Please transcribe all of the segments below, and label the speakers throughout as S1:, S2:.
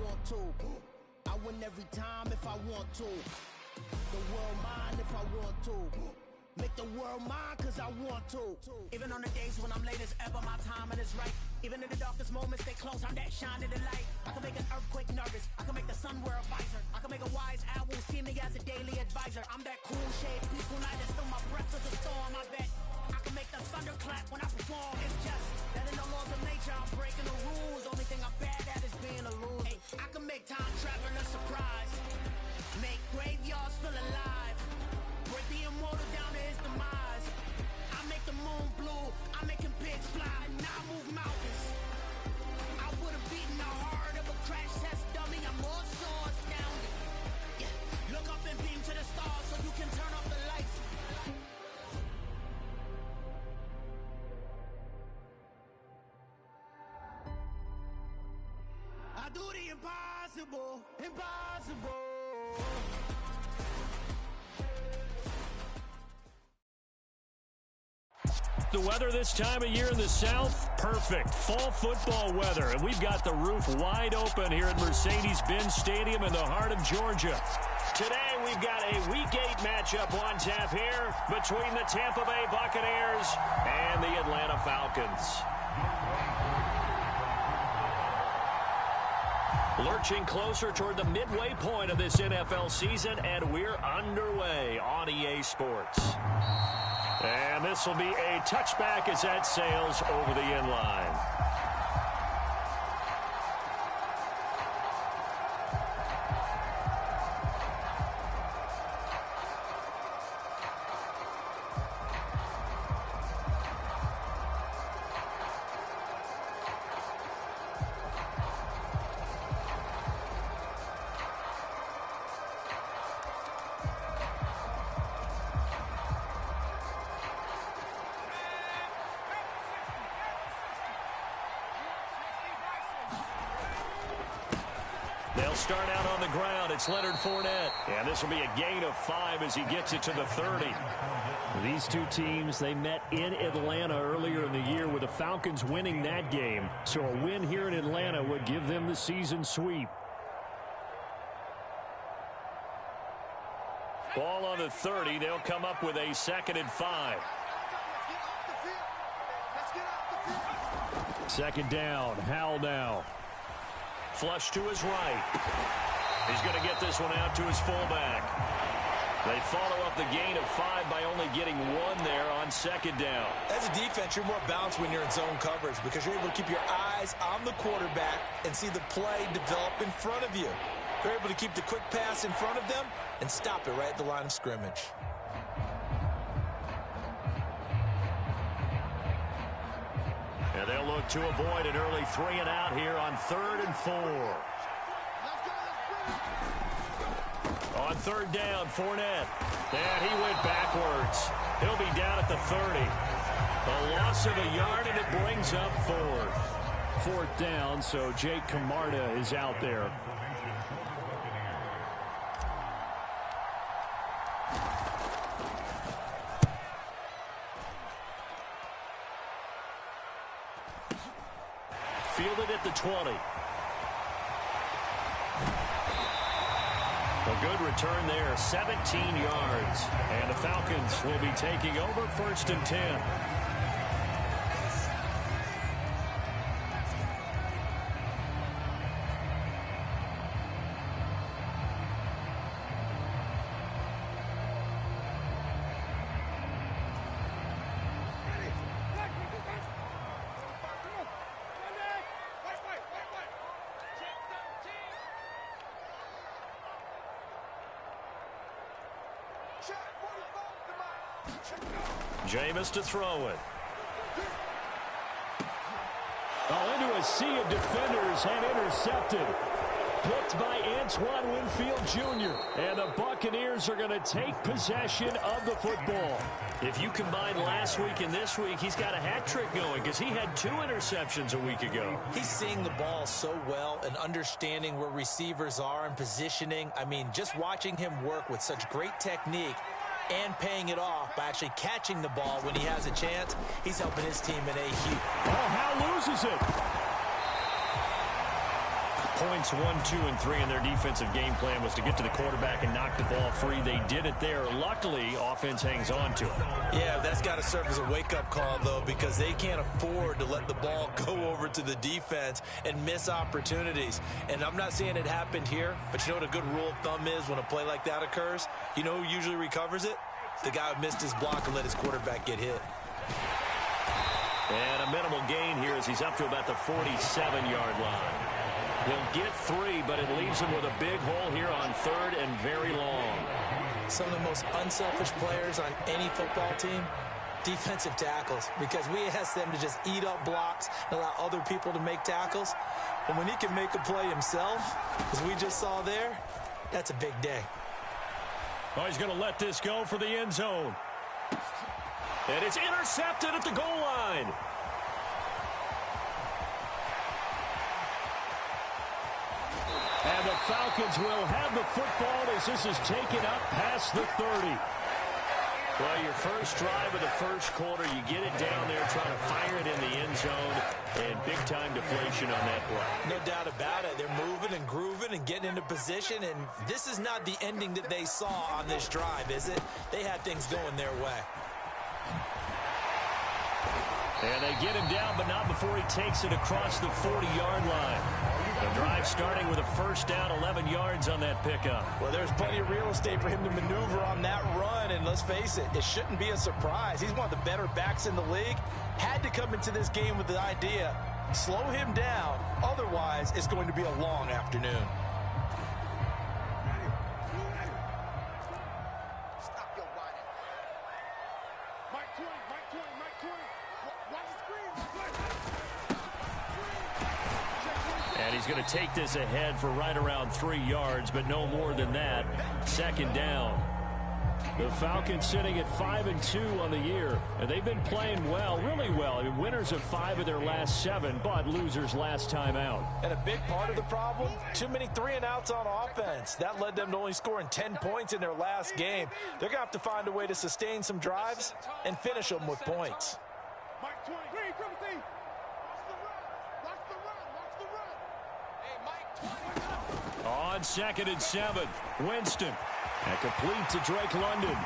S1: want to. I win every time if I want to. The world mine if I want to. Make the world mine cause I want to. Even on the days when I'm late as ever, my timing is right. Even in the darkest moments, stay close, I'm that shining the light. I can make an earthquake nervous, I can make the sun wear a visor. I can make a wise owl see me as a daily advisor. I'm that cool shade, peaceful night, and still my breath is a storm, I bet. I can make the thunder clap when I perform. It's just that in the laws of nature, I'm breaking the rules. Only thing I'm bad at is being a loser. Hey, I can make time travel a surprise. Make graveyards feel alive. Break the immortal down to his demise. I make the moon blue, I'm making pigs fly, and I move mountains. I would've beaten the heart of a crash test dummy, I'm more so astounded. Yeah, look up and beam to the stars so you can turn off the lights. I do the impossible, impossible.
S2: The weather this time of year in the South, perfect. Fall football weather. And we've got the roof wide open here at Mercedes-Benz Stadium in the heart of Georgia. Today we've got a Week 8 matchup on tap here between the Tampa Bay Buccaneers and the Atlanta Falcons. Lurching closer toward the midway point of this NFL season, and we're underway on EA Sports. And this will be a touchback as that sails over the end line. They'll start out on the ground. It's Leonard Fournette. And this will be a gain of 5 as he gets it to the 30.
S3: These two teams, they met in Atlanta earlier in the year with the Falcons winning that game. So a win here in Atlanta would give them the season sweep.
S2: Ball on the 30. They'll come up with a 2nd and 5.
S3: Second down. Howell now.
S2: Flush to his right. He's going to get this one out to his fullback. They follow up the gain of 5 by only getting 1 there on 2nd down.
S4: As a defense, you're more balanced when you're in zone coverage because you're able to keep your eyes on the quarterback and see the play develop in front of you. You're able to keep the quick pass in front of them and stop it right at the line of scrimmage.
S2: And they'll look to avoid an early 3 and out here on 3rd and 4. On 3rd down, Fournette. And he went backwards. He'll be down at the 30. A loss of a yard, and it brings up 4th.
S3: 4th down, so Jake Camarda is out there.
S2: Fielded at the 20. A good return there, 17 yards. And the Falcons will be taking over 1st and 10. Jameis to throw it.
S3: Into a sea of defenders and intercepted. Picked by Antoine Winfield Jr. And the Buccaneers are going to take possession of the football.
S2: If you combine last week and this week, he's got a hat trick going because he had 2 interceptions a week ago.
S4: He's seeing the ball so well and understanding where receivers are and positioning. I mean, just watching him work with such great technique and paying it off by actually catching the ball when he has a chance, he's helping his team in a huge.
S3: Oh, Howell loses it.
S2: Points 1, 2, and 3 in their defensive game plan was to get to the quarterback and knock the ball free. They did it there. Luckily, offense hangs on to it.
S4: Yeah, that's got to serve as a wake-up call, though, because they can't afford to let the ball go over to the defense and miss opportunities. And I'm not saying it happened here, but you know what a good rule of thumb is when a play like that occurs? You know who usually recovers it? The guy who missed his block and let his quarterback get hit.
S2: And a minimal gain here as he's up to about the 47-yard line. He'll get 3, but it leaves him with a big hole here on 3rd and very long.
S4: Some of the most unselfish players on any football team, defensive tackles, because we ask them to just eat up blocks and allow other people to make tackles. And when he can make a play himself, as we just saw there, that's a big day.
S2: Oh, he's going to let this go for the end zone. And it's intercepted at the goal line. And the Falcons will have the football as this is taken up past the 30. Well, your first drive of the first quarter, you get it down there, trying to fire it in the end zone, and big-time deflation on that play.
S4: No doubt about it. They're moving and grooving and getting into position, and this is not the ending that they saw on this drive, is it? They had things going their way.
S2: And they get him down, but not before he takes it across the 40-yard line. The drive starting with a first down, 11 yards on that pickup.
S4: Well, there's plenty of real estate for him to maneuver on that run, and let's face it, it shouldn't be a surprise. He's one of the better backs in the league. Had to come into this game with the idea, slow him down, otherwise it's going to be a long afternoon.
S2: He's going to take this ahead for right around 3 yards, but no more than that. Second down. The Falcons sitting at 5-2 on the year, and they've been playing well, really well. I mean, winners of 5 of their last 7, but losers last time out.
S4: And a big part of the problem, too many 3-and-outs on offense. That led them to only scoring 10 points in their last game. They're going to have to find a way to sustain some drives and finish them with points.
S2: On 2nd and 7, Winston. And complete to Drake London.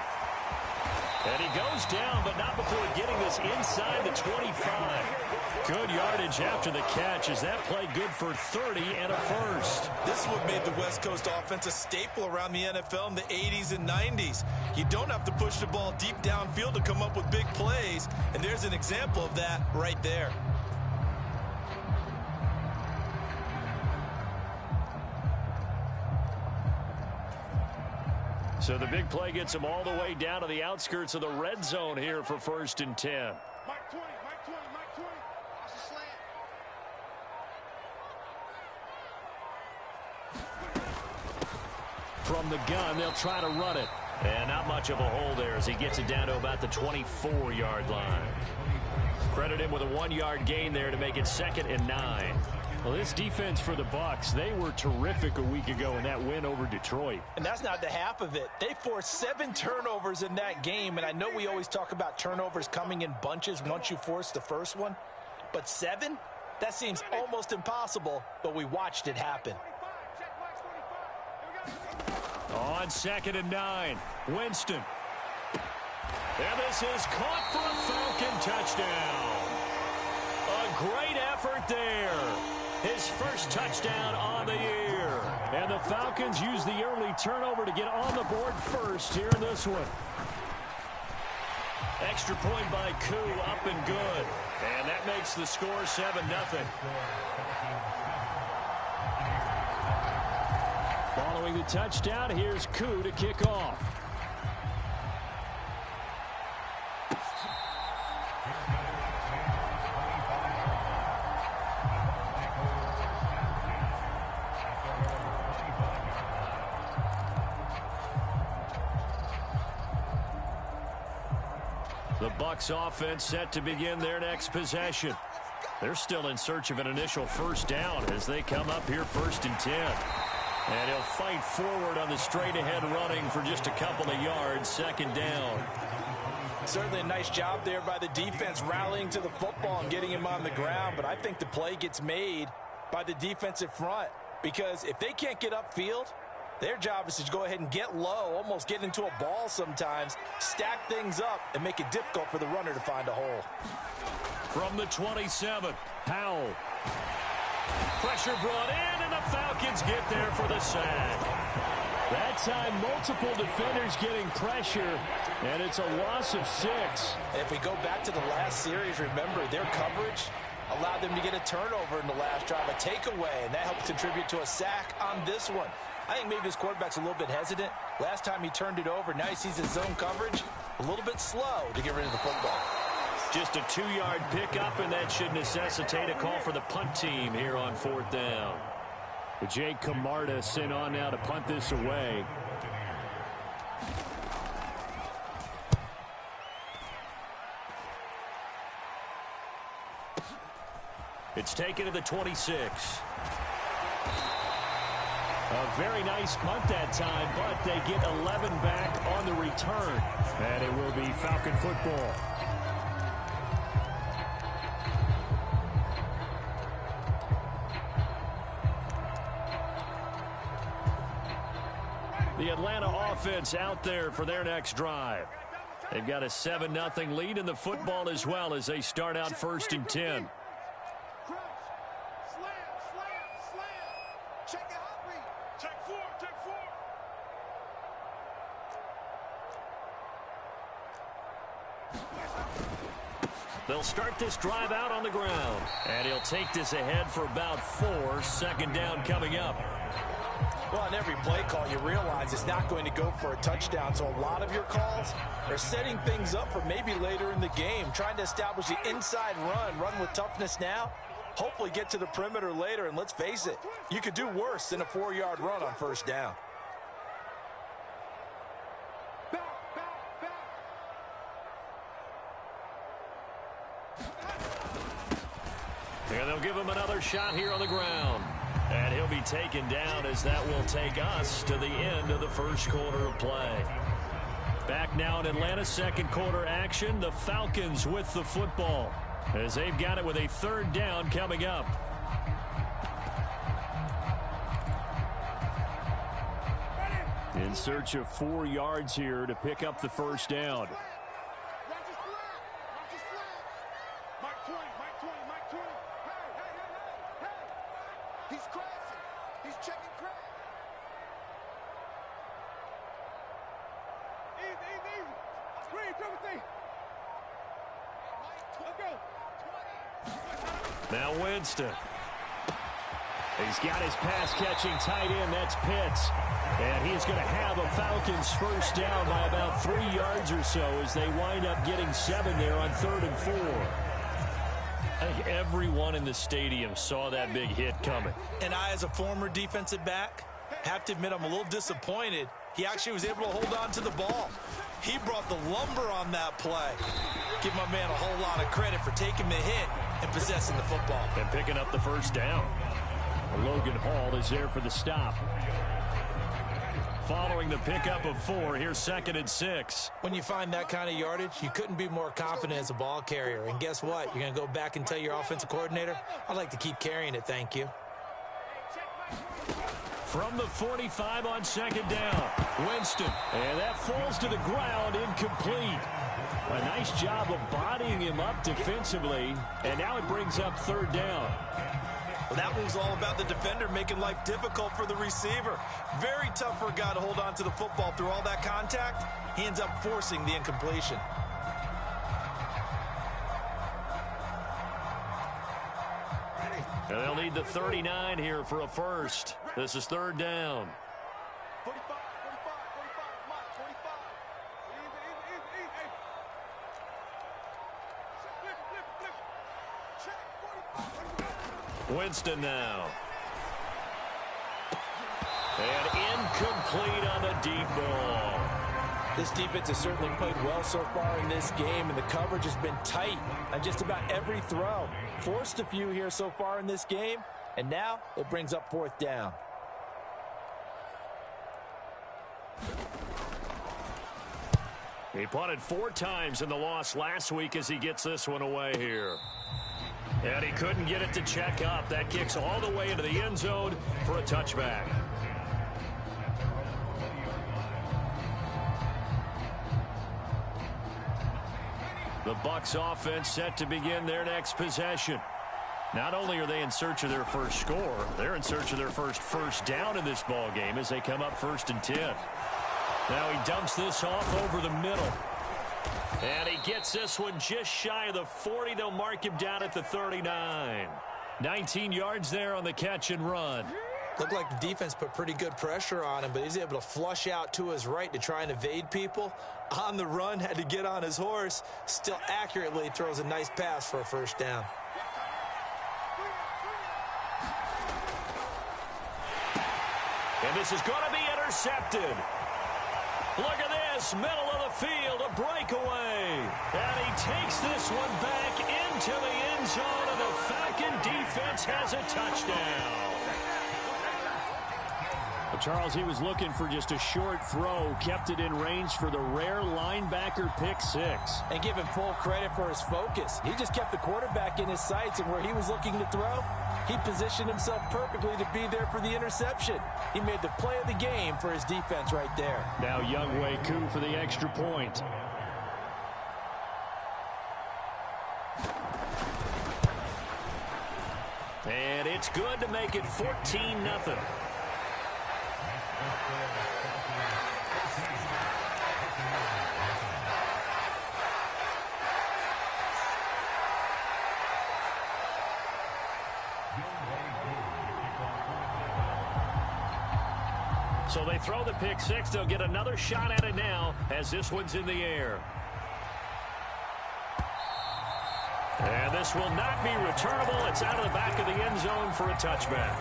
S2: And he goes down, but not before getting this inside the 25. Good yardage after the catch. Is that play good for 30 and a first?
S4: This is what made the West Coast offense a staple around the NFL in the 80s and 90s. You don't have to push the ball deep downfield to come up with big plays, and there's an example of that right there.
S2: So the big play gets him all the way down to the outskirts of the red zone here for 1st and 10.
S5: Mike 20, Mike 20, Mike 20. Watch the slant.
S2: From the gun, they'll try to run it. And not much of a hole there as he gets it down to about the 24-yard line. Credit him with a 1-yard gain there to make it 2nd and 9. Well, this defense for the Bucs, they were terrific a week ago in that win over Detroit.
S4: And that's not the half of it. They forced 7 turnovers in that game, and I know we always talk about turnovers coming in bunches once you force the first one, but 7? That seems almost impossible, but we watched it happen.
S2: On 2nd and 9, Winston. And this is caught for a Falcon touchdown. A great effort there. His first touchdown on the year. And the Falcons use the early turnover to get on the board first here in this one. Extra point by Koo, up and good. And that makes the score 7-0. Following the touchdown, here's Koo to kick off. The Bucs offense set to begin their next possession. They're still in search of an initial first down as they come up here 1st and 10. And he'll fight forward on the straight-ahead running for just a couple of yards, 2nd down.
S4: Certainly a nice job there by the defense rallying to the football and getting him on the ground, but I think the play gets made by the defensive front. Because if they can't get upfield, their job is to go ahead and get low, almost get into a ball sometimes, stack things up, and make it difficult for the runner to find a hole.
S2: From the 27, Powell. Pressure brought in, and the Falcons get there for the sack.
S3: That time, multiple defenders getting pressure, and it's a loss of 6.
S4: If we go back to the last series, remember, their coverage allowed them to get a turnover in the last drive, a takeaway, and that helped contribute to a sack on this one. I think maybe this quarterback's a little bit hesitant. Last time he turned it over, now he sees his zone coverage a little bit slow to get rid of the football.
S2: Just a 2-yard pickup, and that should necessitate a call for the punt team here on 4th down.
S3: Jake Camarda sent on now to punt this away.
S2: It's taken to the 26.
S3: A very nice punt that time, but they get 11 back on the return. And it will be Falcon football.
S2: The Atlanta offense out there for their next drive. They've got a 7-0 lead in the football as well as they start out 1st and 10. They'll start this drive out on the ground. And he'll take this ahead for about 4. 2nd down coming up.
S4: Well, on every play call, you realize it's not going to go for a touchdown. So a lot of your calls are setting things up for maybe later in the game, trying to establish the inside run with toughness now, hopefully get to the perimeter later. And let's face it, you could do worse than a 4-yard run on 1st down.
S2: And they'll give him another shot here on the ground. And he'll be taken down as that will take us to the end of the 1st quarter of play. Back now in Atlanta, 2nd quarter action. The Falcons with the football as they've got it with a 3rd down coming up.
S3: In search of 4 yards here to pick up the 1st down.
S2: Now Winston.
S3: He's got his pass-catching tight end. That's Pitts. And he's going to have a Falcons 1st down by about 3 yards or so as they wind up getting 7 there on 3rd and 4.
S2: I think everyone in the stadium saw that big hit coming.
S4: And I, as a former defensive back, have to admit I'm a little disappointed. He actually was able to hold on to the ball. He brought the lumber on that play. Give my man a whole lot of credit for taking the hit and possessing the football.
S2: And picking up the 1st down.
S3: Logan Hall is there for the stop.
S2: Following the pickup of 4, here's 2nd and 6.
S4: When you find that kind of yardage, you couldn't be more confident as a ball carrier. And guess what? You're going to go back and tell your offensive coordinator, I'd like to keep carrying it, thank you.
S2: From the 45 on 2nd down, Winston.
S3: And that falls to the ground, incomplete. A nice job of bodying him up defensively. And now it brings up 3rd down.
S4: Well, that was all about the defender making life difficult for the receiver. Very tough for a guy to hold on to the football through all that contact. He ends up forcing the incompletion.
S2: And they'll need the 39 here for a 1st. This is 3rd down.
S5: 45, 45, 45, 45.
S2: Winston now. And incomplete on the deep ball.
S4: This defense has certainly played well so far in this game, and the coverage has been tight on just about every throw. Forced a few here so far in this game, and now it brings up 4th down.
S2: He punted 4 times in the loss last week as he gets this one away here. And he couldn't get it to check up. That kicks all the way into the end zone for a touchback. The Bucs offense set to begin their next possession. Not only are they in search of their first score, they're in search of their first down in this ball game as they come up 1st and 10. Now he dumps this off over the middle. And he gets this one just shy of the 40. They'll mark him down at the 39. 19 yards there on the catch and run.
S4: Looked like the defense put pretty good pressure on him, but he's able to flush out to his right to try and evade people. On the run, had to get on his horse. Still accurately throws a nice pass for a first down.
S2: And this is going to be intercepted. Look at this, middle of the field, a breakaway. And he takes this one back into the end zone, and the Falcon defense has a touchdown.
S3: Well, Charles, he was looking for just a short throw, kept it in range for the rare linebacker pick six.
S6: And give him full credit for his focus. He just kept the quarterback in his sights, and where he was looking to throw, he positioned himself perfectly to be there for the interception. He made the play of the game for his defense right there.
S3: Now Younghoe Koo for the extra point.
S2: And it's good to make it 14-0. So they throw the pick six. They'll get another shot at it now as this one's in the air. And this will not be returnable. It's out of the back of the end zone for a touchback.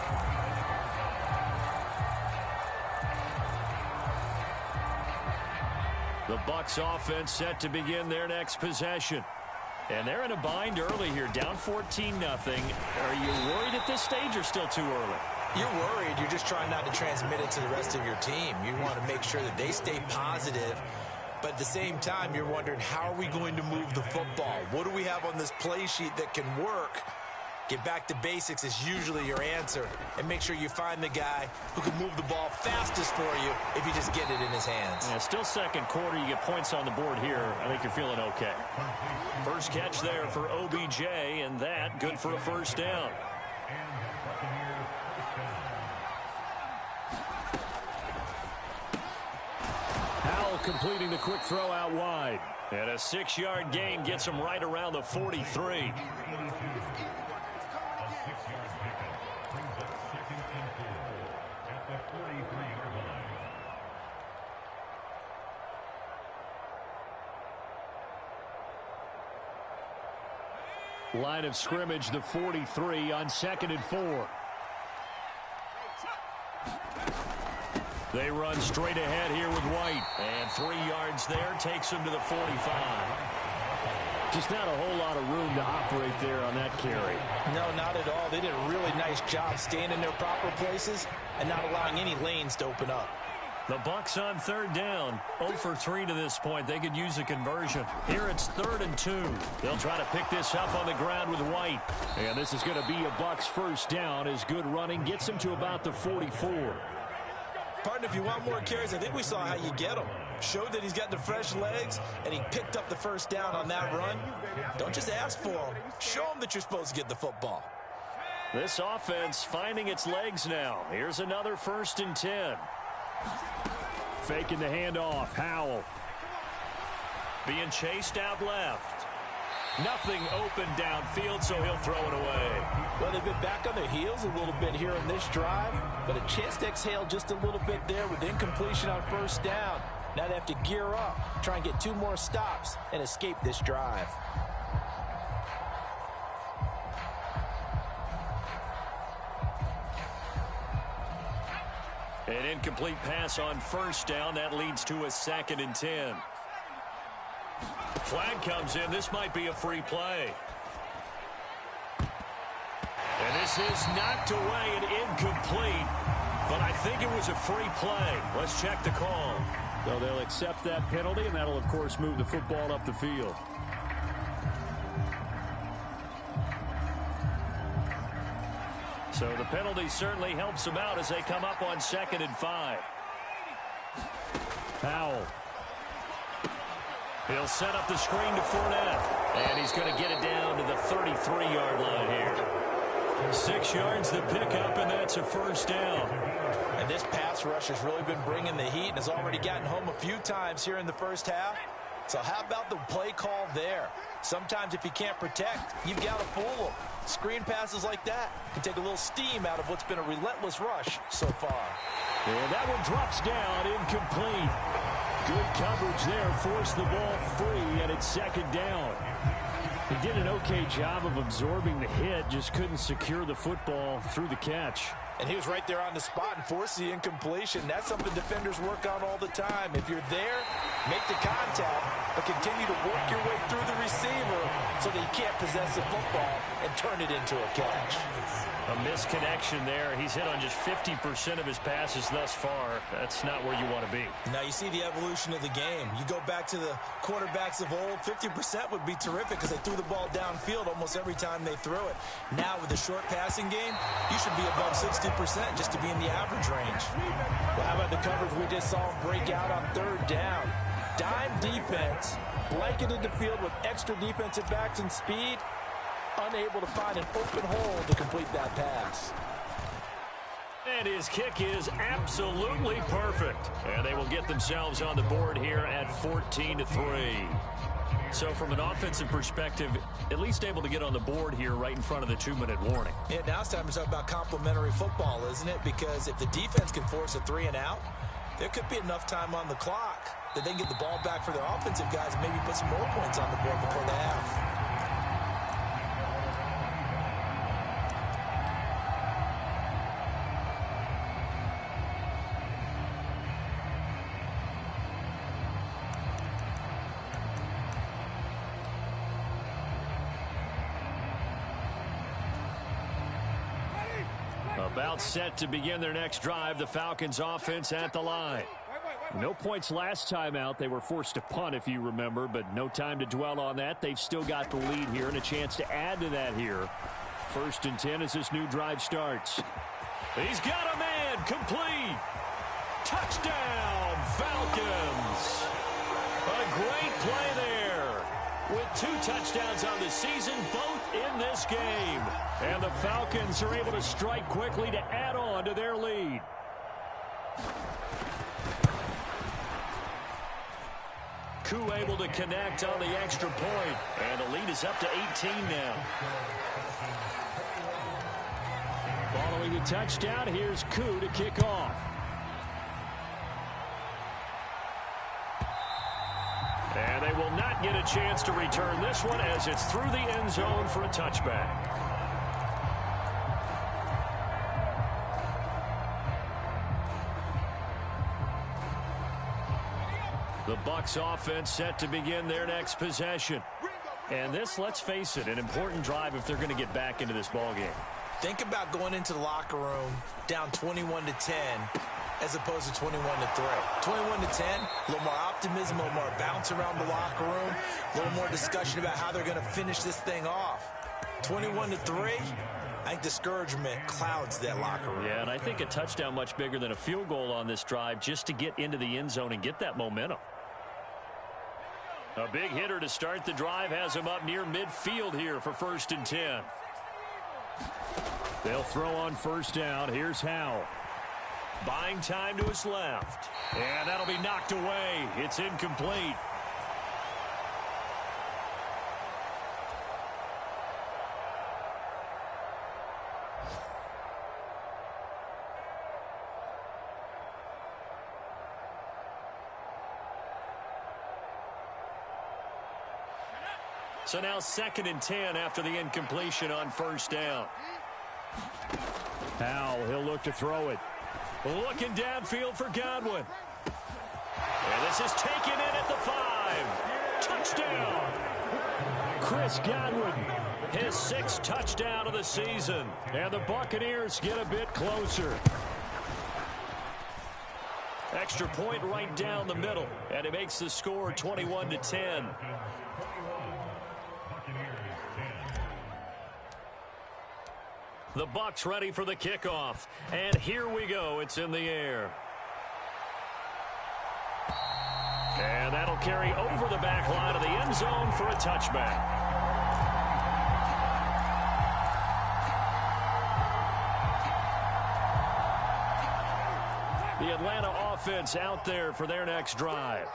S2: The Bucs offense set to begin their next possession. And they're in a bind early here, down 14-0. Are you worried at this stage or still too early?
S4: You're worried. You're just trying not to transmit it to the rest of your team. You want to make sure that they stay positive. But at the same time, you're wondering, how are we going to move the football? What do we have on this play sheet that can work? Get back to basics is usually your answer. And make sure you find the guy who can move the ball fastest for you if you just get it in his hands.
S2: Yeah, still second quarter. You get points on the board here. I think you're feeling okay. First catch there for OBJ, and that good for a first down.
S3: Completing the quick throw out wide.
S2: And a 6-yard gain gets him right around the 43.
S3: Line of scrimmage, the 43 on 2nd and 4.
S2: They run straight ahead here with White. And 3 yards there takes him to the 45.
S3: Just not a whole lot of room to operate there on that carry.
S6: No, not at all. They did a really nice job staying in their proper places and not allowing any lanes to open up.
S2: The Bucs on 3rd down. 0 for 3 to this point. They could use a conversion. Here it's 3rd and 2. They'll try to pick this up on the ground with White.
S3: And this is going to be a Bucs first down as good running gets him to about the 44.
S6: Partner, if you want more carries, I think we saw how you get him. Showed that he's got the fresh legs, and he picked up the first down on that run. Don't just ask for him. Show him that you're supposed to get the football.
S2: This offense finding its legs now. Here's another 1st and 10.
S3: Faking the handoff. Howell.
S2: Being chased out left. Nothing open downfield, so he'll throw it away.
S6: Well, they've been back on their heels a little bit here on this drive, but a chance to exhale just a little bit there with incompletion on first down. Now they have to gear up, try and get 2 more stops, and escape this drive.
S2: An incomplete pass on first down. That leads to a 2nd and 10. Flag comes in. This might be a free play. And this is knocked away and incomplete. But I think it was a free play. Let's check the call.
S3: So they'll accept that penalty, and that'll, of course, move the football up the field.
S2: So the penalty certainly helps them out as they come up on 2nd and 5. Powell. He'll set up the screen to Fournette. And he's going to get it down to the 33-yard line here. 6 yards the pickup, and that's a first down.
S4: And this pass rush has really been bringing the heat and has already gotten home a few times here in the first half. So how about the play call there? Sometimes if you can't protect, you've got to fool them. Screen passes like that can take a little steam out of what's been a relentless rush so far.
S3: And that one drops down, incomplete. Good coverage there, forced the ball free, and it's 2nd down. He did an okay job of absorbing the hit, just couldn't secure the football through the catch.
S4: And he was right there on the spot and forced the incompletion. That's something defenders work on all the time. If you're there, make the contact, but continue to work your way through the receiver so that you can't possess the football and turn it into a catch.
S2: A misconnection there. He's hit on just 50% of his passes thus far. That's not where you want to be.
S4: Now you see the evolution of the game. You go back to the quarterbacks of old, 50% would be terrific because they threw the ball downfield almost every time they threw it. Now with the short passing game, you should be above 60% just to be in the average range.
S6: Well, how about the coverage we just saw him break out on 3rd down? Dime defense, blanketed the field with extra defensive backs and speed, unable to find an open hole to complete that pass.
S2: And his kick is absolutely perfect. And they will get themselves on the board here at 14-3. So from an offensive perspective, at least able to get on the board here right in front of the 2-minute warning.
S4: Yeah, now it's time to talk about complementary football, isn't it? Because if the defense can force a 3-and-out, there could be enough time on the clock that they can get the ball back for their offensive guys and maybe put some more points on the board before the half.
S2: About set to begin their next drive, the Falcons offense at the line.
S3: No points last time out. They were forced to punt, if you remember, but no time to dwell on that. They've still got the lead here and a chance to add to that here. 1st and 10 as this new drive starts.
S2: He's got a man, complete. Touchdown, Falcons. A great play there. With 2 touchdowns on the season, both in this game.
S3: And the Falcons are able to strike quickly to add on to their lead.
S2: Koo able to connect on the extra point. And the lead is up to 18 now.
S3: Following the touchdown, here's Koo to kick off.
S2: And they will not get a chance to return this one as it's through the end zone for a touchback. The Bucs offense set to begin their next possession. And this, let's face it, an important drive if they're going to get back into this ballgame.
S4: Think about going into the locker room down 21-10 as opposed to 21-3. 21-10, a little more optimism, a little more bounce around the locker room, a little more discussion about how they're going to finish this thing off. 21-3, I think discouragement clouds that locker room.
S2: Yeah, and I think a touchdown much bigger than a field goal on this drive just to get into the end zone and get that momentum. A big hitter to start the drive has him up near midfield here for 1st and 10.
S3: They'll throw on 1st down. Here's Howell.
S2: Buying time to his left. And that'll be knocked away. It's incomplete. So now 2nd and 10 after the incompletion on 1st down.
S3: Howell, he'll look to throw it.
S2: Looking downfield for Godwin. And this is taken in at the 5. Touchdown.
S3: Chris Godwin.
S2: His 6th touchdown of the season.
S3: And the Buccaneers get a bit closer.
S2: Extra point right down the middle. And it makes the score 21-10. The Bucs ready for the kickoff. And here we go. It's in the air. And that'll carry over the back line of the end zone for a touchback. The Atlanta offense out there for their next drive.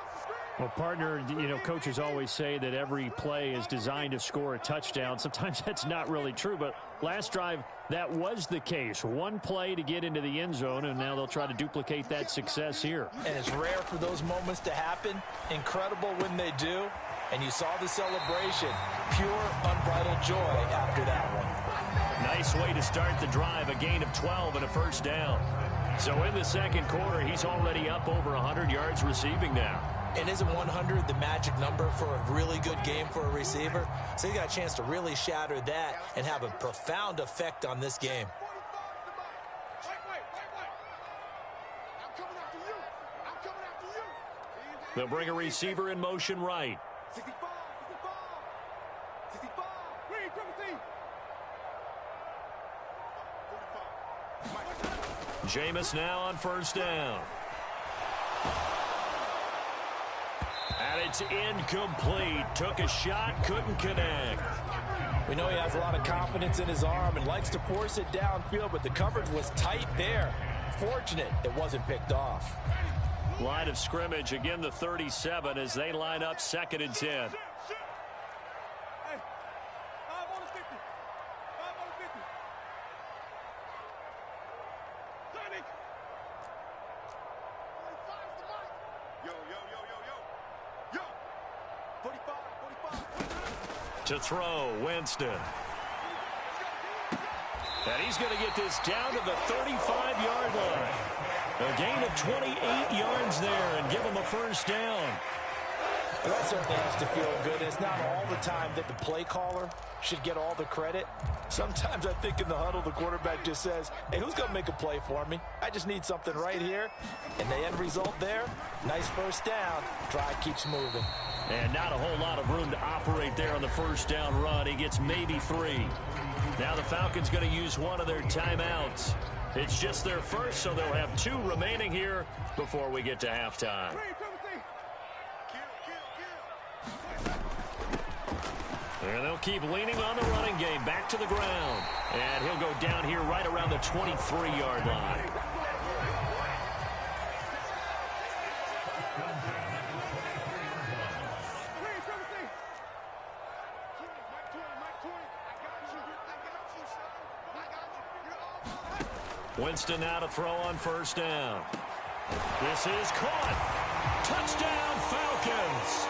S3: Well, partner, coaches always say that every play is designed to score a touchdown. Sometimes that's not really true, but last drive, that was the case. One play to get into the end zone, and now they'll try to duplicate that success here.
S6: And it's rare for those moments to happen. Incredible when they do. And you saw the celebration. Pure, unbridled joy after that one.
S2: Nice way to start the drive, a gain of 12 and a first down. So in the second quarter, he's already up over 100 yards receiving now.
S4: And isn't 100 the magic number for a really good game for a receiver? So you got a chance to really shatter that and have a profound effect on this game.
S2: They'll bring a receiver in motion right.
S5: 65, 65, 65. Read,
S2: Jameis now on first down. And it's incomplete. Took a shot, couldn't connect.
S6: We know he has a lot of confidence in his arm and likes to force it downfield, but the coverage was tight there. Fortunate it wasn't picked off.
S2: Line of scrimmage, again the 37 as they line up 2nd and 10. To throw, Winston. And he's going to get this down to the 35-yard line. A gain of 28 yards there and give him a first down.
S6: Well, that certainly has to feel good. It's not all the time that the play caller should get all the credit. Sometimes I think in the huddle, the quarterback just says, hey, who's going to make a play for me? I just need something right here. And the end result there, nice first down. Drive keeps moving.
S2: And not a whole lot of room to operate there on the first down run. He gets maybe 3. Now the Falcons going to use one of their timeouts. It's just their first, so they'll have 2 remaining here before we get to halftime. And they'll keep leaning on the running game. Back to the ground. And he'll go down here right around the 23-yard line. Winston now to throw on first down. This is caught. Touchdown, Falcons.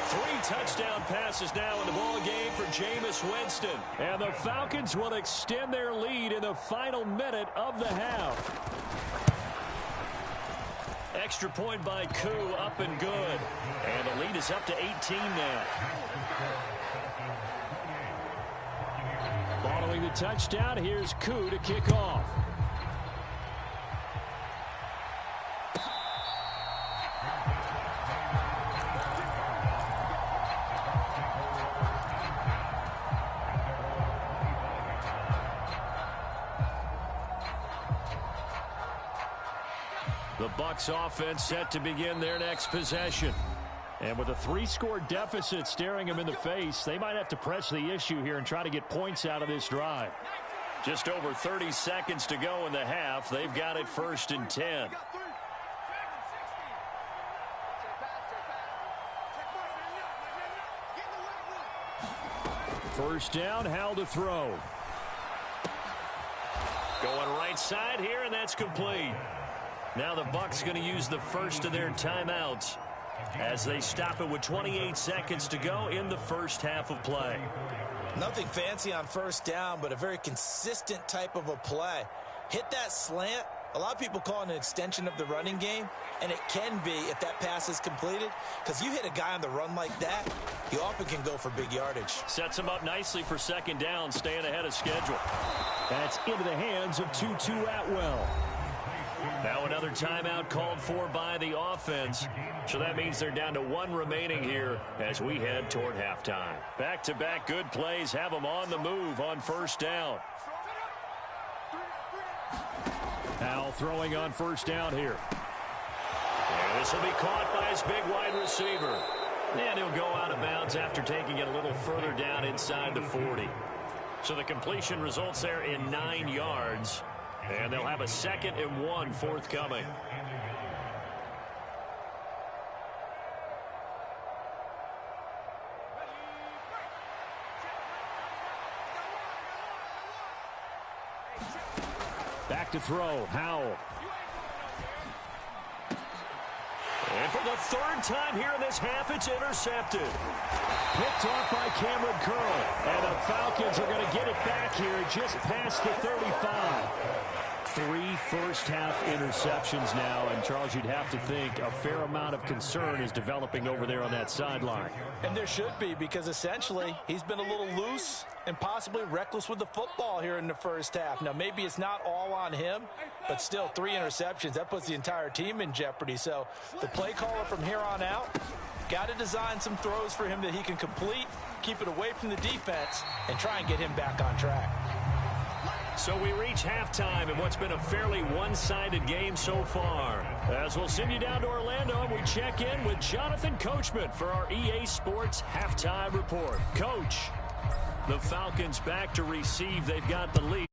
S2: 3 touchdown passes now in the ball game for Jameis Winston. And the Falcons will extend their lead in the final minute of the half. Extra point by Koo, up and good. And the lead is up to 18 now. Following the touchdown, here's Koo to kick off. The Bucs offense set to begin their next possession. And with a 3-score deficit staring them in the face, they might have to press the issue here and try to get points out of this drive. Just over 30 seconds to go in the half. They've got it 1st and 10. First down, Howell to throw. Going right side here, and that's complete. Now the Bucs going to use the first of their timeouts as they stop it with 28 seconds to go in the first half of play.
S4: Nothing fancy on first down, but a very consistent type of a play. Hit that slant. A lot of people call it an extension of the running game, and it can be if that pass is completed, because you hit a guy on the run like that, he often can go for big yardage.
S2: Sets him up nicely for second down, staying ahead of schedule. That's into the hands of Tutu Atwell. Now another timeout called for by the offense. So that means they're down to 1 remaining here as we head toward halftime. Back-to-back good plays have them on the move on first down. throwing on first down here. And this will be caught by his big wide receiver. And he'll go out of bounds after taking it a little further down inside the 40. So the completion results there in 9 yards. And they'll have a 2nd and 1 forthcoming. Back to throw, Howell. And for the 3rd time here in this half, it's intercepted. Picked off by Cameron Curl. And the Falcons are going to get it back here just past the 35. 3 first-half interceptions now. And, Charles, you'd have to think a fair amount of concern is developing over there on that sideline.
S6: And there should be, because essentially he's been a little loose and possibly reckless with the football here in the first half. Now, maybe it's not all on him, but still 3 interceptions. That puts the entire team in jeopardy. So the play caller from here on out got to design some throws for him that he can complete, keep it away from the defense, and try and get him back on track.
S2: So we reach halftime in what's been a fairly one-sided game so far. As we'll send you down to Orlando, and we check in with Jonathan Coachman for our EA Sports Halftime Report. Coach, the Falcons back to receive. They've got the lead.